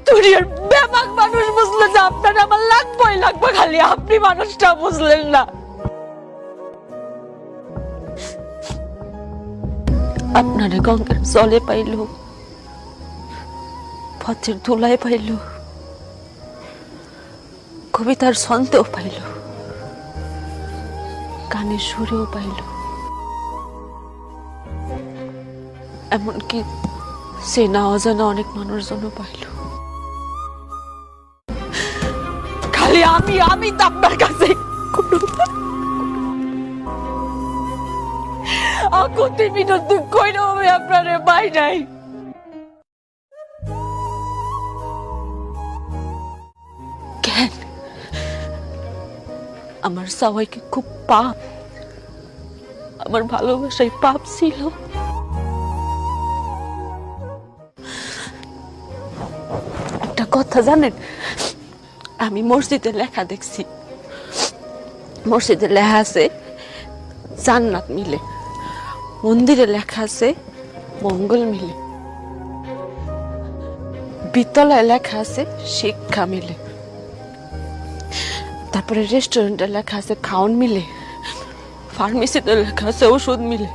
দুনিয়ার বেবাক মানুষ বুঝলে যে আপনার আমার লাগবে, খালি আপনি মানুষটা বুঝলেন না। আপনারে গঙ্গার জলে পাইল, পথের ধুলায় পাইল, কবিতার ছন্দেও পাইল, গানের সুরেও পাইল, এমনকি চেনা অজানা অনেক মানুষজন পাইল। খালি আমি তো আপনার কাছে আকুতি বিনতি কইরা আমি আপনারে পাই নাই। কেন আমার সবাইকে খুব পাপ, আমার ভালোবাসায় পাপ ছিল? একটা কথা জানেন, আমি মসজিদে লেখা দেখছি, মসজিদে লেখা আছে জান্নাত মিলে, মন্দিরে লেখা আছে মঙ্গল মিলে, বিদ্যালয়ে লেখা আছে শিক্ষা মিলে, তারপরে রেস্টুরেন্টে লেখা আছে খাওন মিলে, ফার্মেসিতে লেখা আছে ওষুধ মিলে।